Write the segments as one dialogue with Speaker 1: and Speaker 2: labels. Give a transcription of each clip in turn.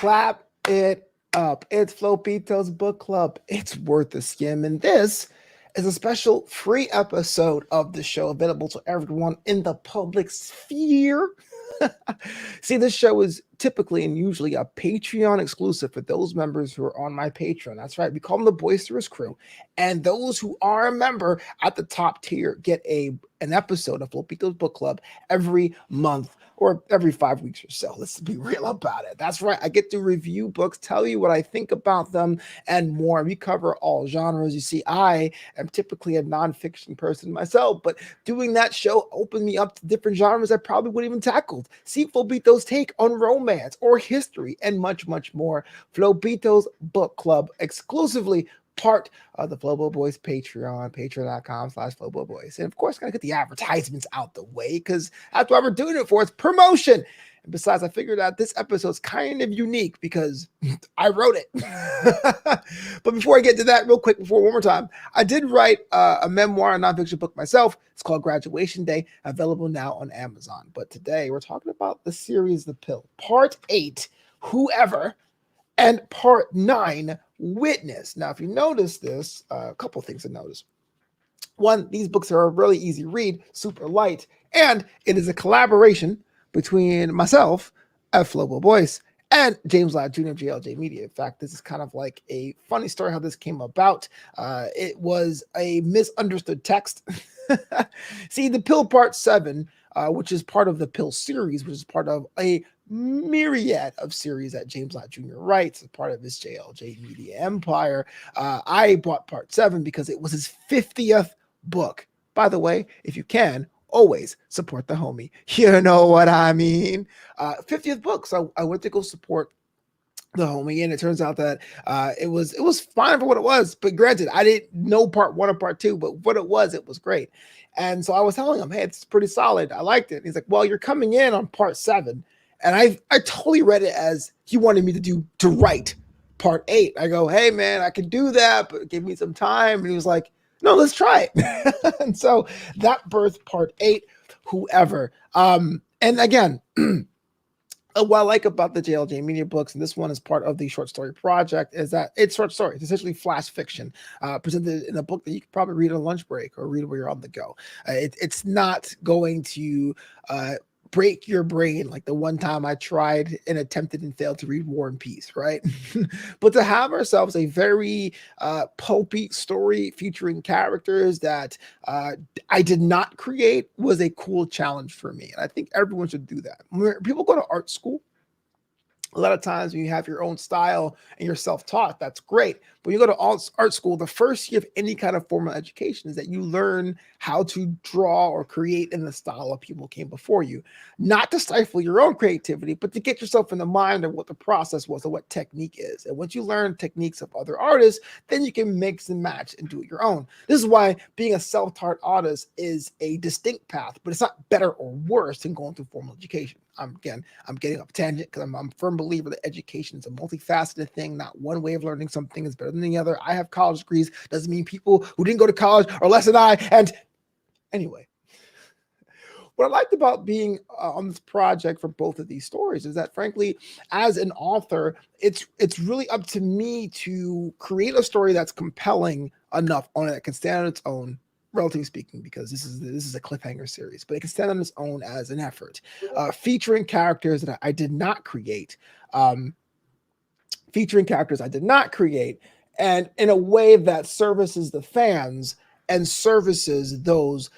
Speaker 1: Clap it up. It's Flobito's book club. It's worth a skim. And this is a special free episode of the show available to everyone in the public sphere. See, this show is typically and usually a Patreon exclusive for those members who are on my Patreon. That's right, we call them the Boisterous Crew. And those who are a member at the top tier get an episode of Flobito's Book Club every month or every 5 weeks or so. Let's be real about it. That's right, I get to review books, tell you what I think about them, and more. We cover all genres. You see, I am typically a nonfiction person myself, but doing that show opened me up to different genres I probably wouldn't even tackled. See Flobito's take on romance or history and much, much more. Flobito's Book Club exclusively part of the Flobo Boyce Patreon, patreon.com/Flobo Boyce. And of course, gotta get the advertisements out the way because that's what we're doing it for. It's promotion. And besides, I figured out this episode's kind of unique because I wrote it. But before I get to that, real quick, one more time, I did write a memoir, a nonfiction book myself. It's called Graduation Day, available now on Amazon. But today we're talking about the series The Pill, Part 8, Whoever, and Part 9, Witness. Now, if you notice this, a couple things to notice. One, these books are a really easy read, super light, and it is a collaboration between myself at Flobo Boyce and James Ladd Jr. of JLJ Media. In fact, this is kind of like a funny story how this came about. It was a misunderstood text. See, The Pill Part 7, which is part of the Pill series, which is part of a myriad of series that James Ladd Jr. writes as part of his JLJ Media empire. I bought Part 7 because it was his 50th book. By the way, if you can, always support the homie. You know what I mean? 50th book. So I went to go support the homie, and it turns out that it was fine for what it was. But granted, I didn't know Part 1 or Part 2, but what it was great. And so I was telling him, hey, it's pretty solid. I liked it. And he's like, well, you're coming in on Part 7. And I totally read it as he wanted me to write Part 8. I go, hey man, I can do that, but give me some time. And he was like, no, let's try it. And so that birthed Part 8, Whoever. And again, what I like about the JLJ Media books, and this one is part of the short story project, is that it's short story. It's essentially flash fiction presented in a book that you could probably read on lunch break or read while you're on the go. It's not going to break your brain like the one time I tried and attempted and failed to read War and Peace, right? But to have ourselves a very pulpy story featuring characters that I did not create was a cool challenge for me. And I think everyone should do that. When people go to art school, a lot of times when you have your own style and you're self-taught, that's great. But when you go to art school, the first year of any kind of formal education is that you learn how to draw or create in the style of people who came before you. Not to stifle your own creativity, but to get yourself in the mind of what the process was and what technique is. And once you learn techniques of other artists, then you can mix and match and do it your own. This is why being a self-taught artist is a distinct path, but it's not better or worse than going through formal education. I'm getting off tangent because I'm a firm believer that education is a multifaceted thing. Not one way of learning something is better than the other. I have college degrees. Doesn't mean people who didn't go to college are less than I. And anyway, what I liked about being on this project for both of these stories is that, frankly, as an author, it's really up to me to create a story that's compelling enough on it that can stand on its own, relatively speaking, because this is a cliffhanger series, but it can stand on its own as an effort, featuring characters that I did not create, and in a way that services the fans and services those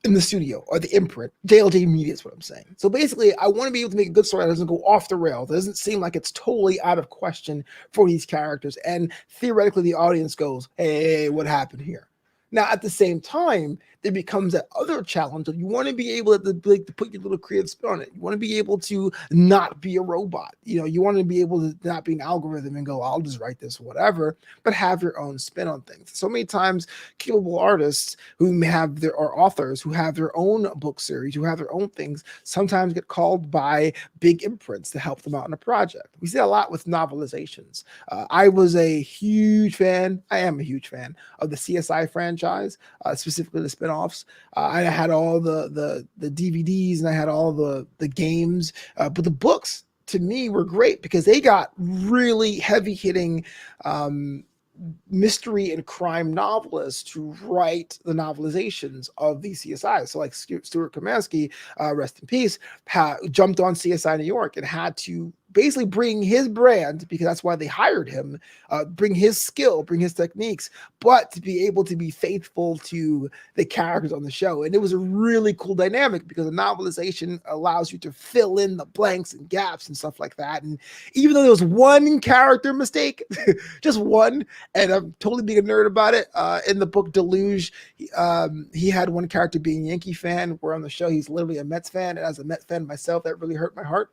Speaker 1: in the studio or the imprint. JLJ Media is what I'm saying. So basically, I want to be able to make a good story that doesn't go off the rails. It doesn't seem like it's totally out of question for these characters, and theoretically, the audience goes, "Hey, what happened here?" Now, at the same time, there becomes that other challenge of you want to be able to put your little creative spin on it. You want to be able to not be a robot. You want to be able to not be an algorithm and go, I'll just write this, whatever, but have your own spin on things. So many times, capable artists or authors who have their own book series, who have their own things, sometimes get called by big imprints to help them out in a project. We see a lot with novelizations. I am a huge fan of the CSI franchise, specifically the spin-offs. I had all the DVDs and I had all the games, but the books to me were great because they got really heavy hitting mystery and crime novelists to write the novelizations of these CSIs. So like Stuart Kaminsky, rest in peace, jumped on CSI New York and had to basically bring his brand, because that's why they hired him, bring his skill, bring his techniques, but to be able to be faithful to the characters on the show. And it was a really cool dynamic because the novelization allows you to fill in the blanks and gaps and stuff like that. And even though there was one character mistake, just one, and I'm totally being a nerd about it, in the book Deluge, he had one character being a Yankee fan, where on the show he's literally a Mets fan. And as a Mets fan myself, that really hurt my heart.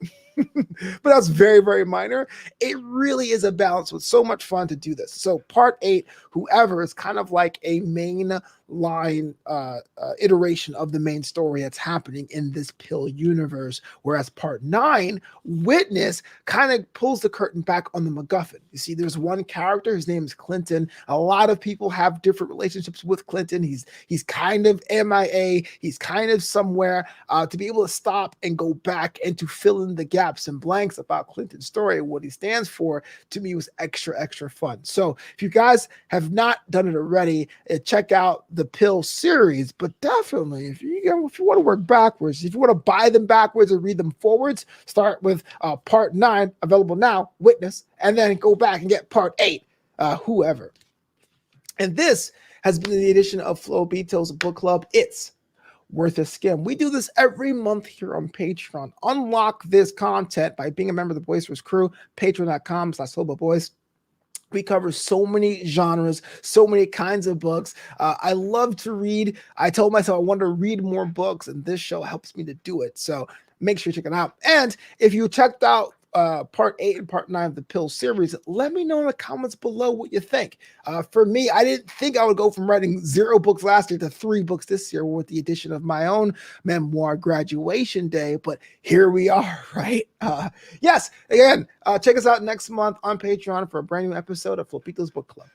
Speaker 1: But that's very, very minor. It really is a balance. It's so much fun to do this. So part 8, whoever, is kind of like a main line iteration of the main story that's happening in this pill universe, whereas part 9, Witness, kind of pulls the curtain back on the MacGuffin. You see, there's one character, his name is Clinton. A lot of people have different relationships with Clinton. He's kind of MIA, he's kind of somewhere. To be able to stop and go back and to fill in the gaps and blanks about Clinton's story and what he stands for, to me was extra fun. So if you guys have not done it already, check out the Pill series. But definitely, if you want to work backwards, if you want to buy them backwards and read them forwards, start with part 9, available now, Witness, and then go back and get part 8, Whoever. And this has been the edition of Flobito's book club. It's worth a skim. We do this every month here on Patreon. Unlock this content by being a member of the Boisterous crew, patreon.com/Flobo Boyce. We cover so many genres, so many kinds of books. I love to read. I told myself I wanted to read more books, and this show helps me to do it. So make sure you check it out. And if you checked out part 8 and part 9 of the Pill series, let me know in the comments below what you think. For me, I didn't think I would go from writing 0 books last year to 3 books this year with the addition of my own memoir, Graduation Day, but here we are, right? Yes, again, check us out next month on Patreon for a brand new episode of Flobito's Book Club.